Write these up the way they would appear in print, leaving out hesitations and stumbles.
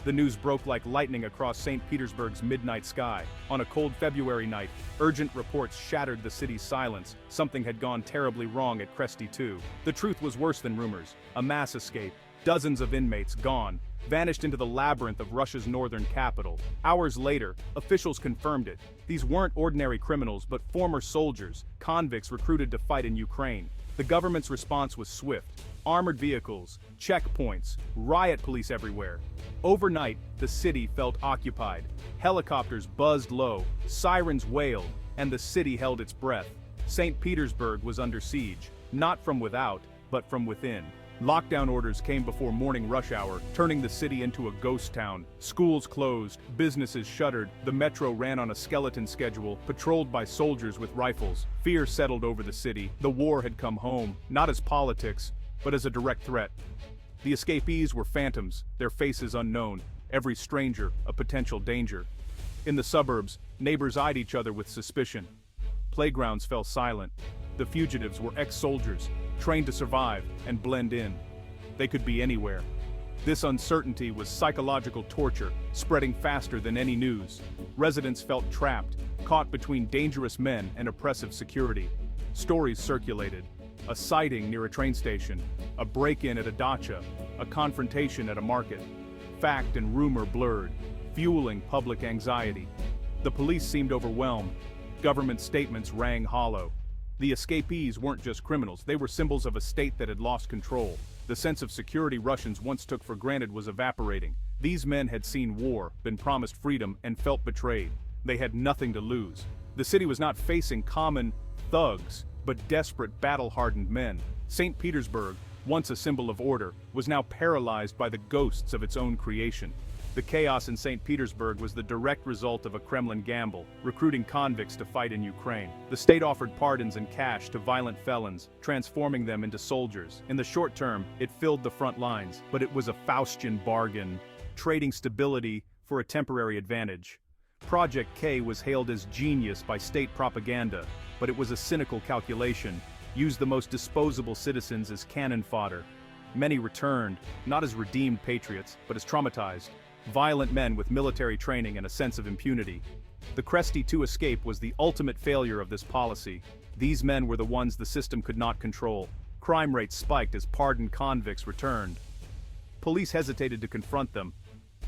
The news broke like lightning across St. Petersburg's midnight sky. On a cold February night, urgent reports shattered the city's silence. Something had gone terribly wrong at Kresty 2. The truth was worse than rumors. A mass escape. Dozens of inmates gone, vanished into the labyrinth of Russia's northern capital. Hours later, officials confirmed it. These weren't ordinary criminals, but former soldiers, convicts recruited to fight in Ukraine. The government's response was swift. Armored vehicles, checkpoints, riot police everywhere. Overnight, the city felt occupied. Helicopters buzzed low, sirens wailed, and the city held its breath. St. Petersburg was under siege, not from without, but from within. Lockdown orders came before morning rush hour, turning the city into a ghost town. Schools closed, businesses shuttered, the metro ran on a skeleton schedule, patrolled by soldiers with rifles. Fear settled over the city. The war had come home, not as politics, but as a direct threat. The escapees were phantoms, their faces unknown, every stranger a potential danger. In the suburbs, neighbors eyed each other with suspicion. Playgrounds fell silent. The fugitives were ex-soldiers, trained to survive and blend in. They could be anywhere. This uncertainty was psychological torture, spreading faster than any news. Residents felt trapped, caught between dangerous men and oppressive security. Stories circulated. A sighting near a train station, a break-in at a dacha, a confrontation at a market. Fact and rumor blurred, fueling public anxiety. The police seemed overwhelmed. Government statements rang hollow. The escapees weren't just criminals, they were symbols of a state that had lost control. The sense of security Russians once took for granted was evaporating. These men had seen war, been promised freedom, and felt betrayed. They had nothing to lose. The city was not facing common thugs, but desperate, battle-hardened men. St. Petersburg, once a symbol of order, was now paralyzed by the ghosts of its own creation. The chaos in St. Petersburg was the direct result of a Kremlin gamble, recruiting convicts to fight in Ukraine. The state offered pardons and cash to violent felons, transforming them into soldiers. In the short term, it filled the front lines, but it was a Faustian bargain, trading stability for a temporary advantage. Project K was hailed as genius by state propaganda, but it was a cynical calculation, used the most disposable citizens as cannon fodder. Many returned, not as redeemed patriots, but as traumatized. Violent men with military training and a sense of impunity. The Kresty 2 escape was the ultimate failure of this policy. These men were the ones the system could not control. Crime rates spiked as pardoned convicts returned. Police hesitated to confront them.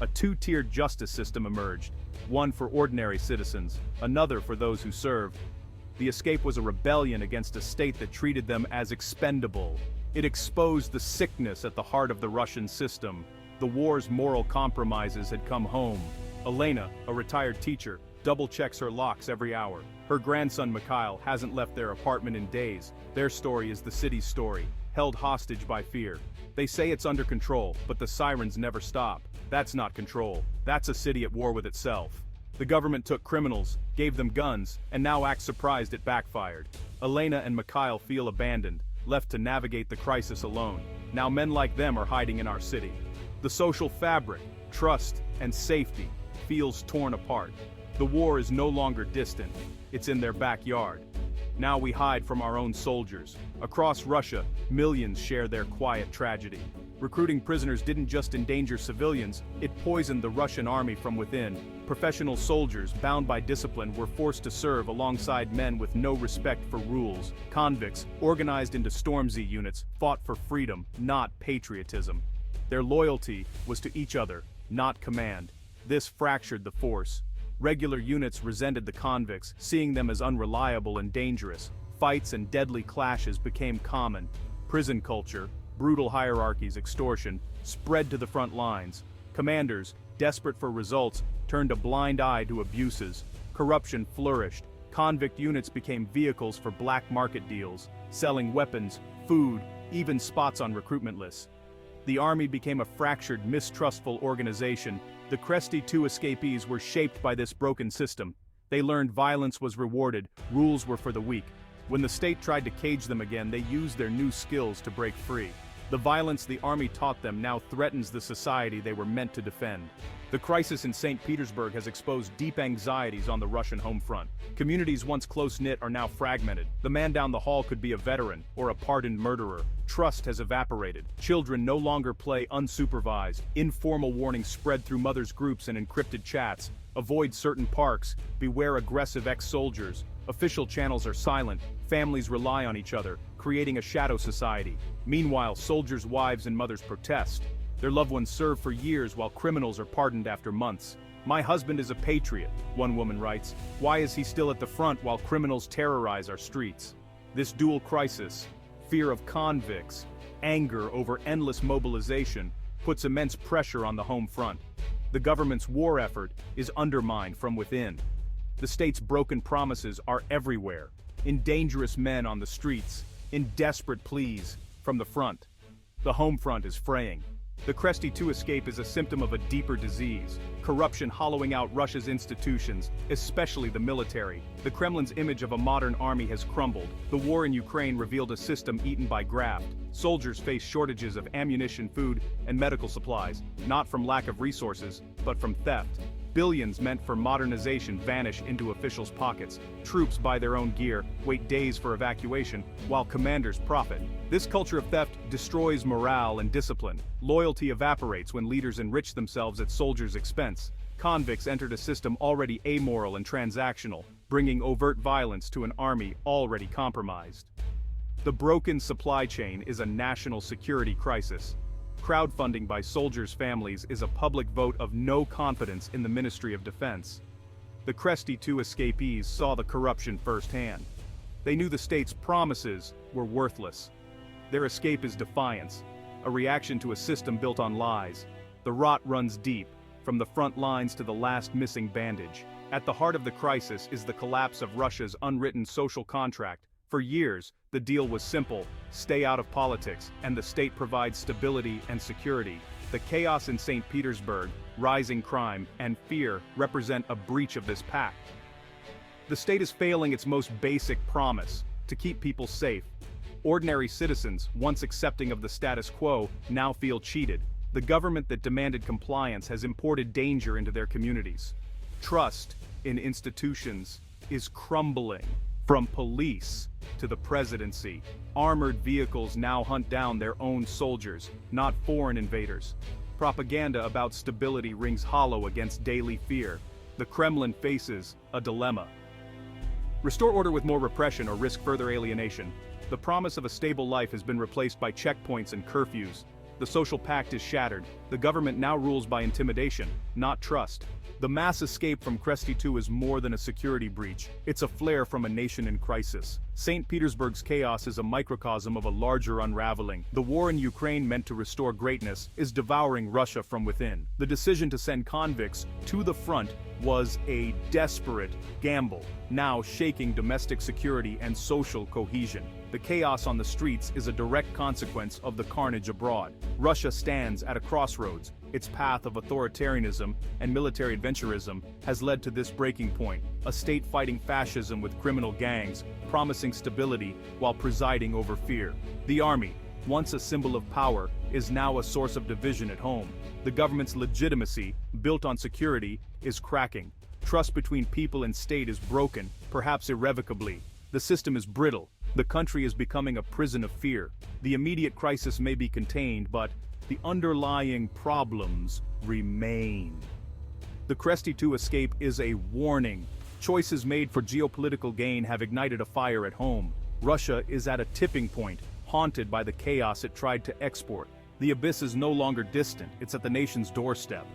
A two-tiered justice system emerged, one for ordinary citizens, another for those who served. The escape was a rebellion against a state that treated them as expendable. It exposed the sickness at the heart of the Russian system. The war's moral compromises had come home. Elena, a retired teacher, double-checks her locks every hour. Her grandson Mikhail hasn't left their apartment in days. Their story is the city's story, held hostage by fear. They say it's under control, but the sirens never stop. That's not control. That's a city at war with itself. The government took criminals, gave them guns, and now acts surprised it backfired. Elena and Mikhail feel abandoned, left to navigate the crisis alone. Now men like them are hiding in our city. The social fabric, trust, and safety feels torn apart. The war is no longer distant, it's in their backyard. Now we hide from our own soldiers. Across Russia, millions share their quiet tragedy. Recruiting prisoners didn't just endanger civilians, it poisoned the Russian army from within. Professional soldiers, bound by discipline, were forced to serve alongside men with no respect for rules. Convicts, organized into Stormzy units, fought for freedom, not patriotism. Their loyalty was to each other, not command. This fractured the force. Regular units resented the convicts, seeing them as unreliable and dangerous. Fights and deadly clashes became common. Prison culture, brutal hierarchies, extortion, spread to the front lines. Commanders, desperate for results, turned a blind eye to abuses. Corruption flourished. Convict units became vehicles for black market deals, selling weapons, food, even spots on recruitment lists. The army became a fractured, mistrustful organization. The Kresty 2 escapees were shaped by this broken system. They learned violence was rewarded, rules were for the weak. When the state tried to cage them again, they used their new skills to break free. The violence the army taught them now threatens the society they were meant to defend. The crisis in St. Petersburg has exposed deep anxieties on the Russian home front. Communities once close-knit are now fragmented. The man down the hall could be a veteran or a pardoned murderer. Trust has evaporated. Children no longer play unsupervised. Informal warnings spread through mothers' groups and encrypted chats. Avoid certain parks. Beware aggressive ex-soldiers. Official channels are silent. Families rely on each other, creating a shadow society. Meanwhile, soldiers' wives and mothers protest. Their loved ones serve for years while criminals are pardoned after months. "My husband is a patriot," one woman writes. "Why is he still at the front while criminals terrorize our streets?" This dual crisis, fear of convicts, anger over endless mobilization, puts immense pressure on the home front. The government's war effort is undermined from within. The state's broken promises are everywhere, in dangerous men on the streets, in desperate pleas from the front. The home front is fraying. The Kresty 2 escape is a symptom of a deeper disease, corruption hollowing out Russia's institutions, especially the military. The Kremlin's image of a modern army has crumbled. The war in Ukraine revealed a system eaten by graft. Soldiers face shortages of ammunition, food, and medical supplies, not from lack of resources, but from theft. Billions meant for modernization vanish into officials' pockets. Troops buy their own gear, wait days for evacuation, while commanders profit. This culture of theft destroys morale and discipline. Loyalty evaporates when leaders enrich themselves at soldiers' expense. Convicts entered a system already amoral and transactional, bringing overt violence to an army already compromised. The broken supply chain is a national security crisis. Crowdfunding by soldiers' families is a public vote of no confidence in the Ministry of Defense. The Kresty 2 escapees saw the corruption firsthand. They knew the state's promises were worthless. Their escape is defiance, a reaction to a system built on lies. The rot runs deep, from the front lines to the last missing bandage. At the heart of the crisis is the collapse of Russia's unwritten social contract. For years, the deal was simple: stay out of politics, and the state provides stability and security. The chaos in St. Petersburg, rising crime, and fear represent a breach of this pact. The state is failing its most basic promise: to keep people safe. Ordinary citizens, once accepting of the status quo, now feel cheated. The government that demanded compliance has imported danger into their communities. Trust in institutions is crumbling. From police to the presidency, armored vehicles now hunt down their own soldiers, not foreign invaders. Propaganda about stability rings hollow against daily fear. The Kremlin faces a dilemma. Restore order with more repression or risk further alienation. The promise of a stable life has been replaced by checkpoints and curfews. The social pact is shattered. The government now rules by intimidation, not trust. The mass escape from Kresty 2 is more than a security breach. It's a flare from a nation in crisis. St. Petersburg's chaos is a microcosm of a larger unraveling. The war in Ukraine, meant to restore greatness, is devouring Russia from within. The decision to send convicts to the front was a desperate gamble, now shaking domestic security and social cohesion. The chaos on the streets is a direct consequence of the carnage abroad. Russia stands at a crossroads. Its path of authoritarianism and military adventurism has led to this breaking point: a state fighting fascism with criminal gangs, promising stability while presiding over fear. The army, once a symbol of power, is now a source of division at home. The government's legitimacy, built on security, is cracking. Trust between people and state is broken, perhaps irrevocably. The system is brittle. The country is becoming a prison of fear. The immediate crisis may be contained, but the underlying problems remain. The Kresty 2 escape is a warning. Choices made for geopolitical gain have ignited a fire at home. Russia is at a tipping point, haunted by the chaos it tried to export. The abyss is no longer distant, it's at the nation's doorstep.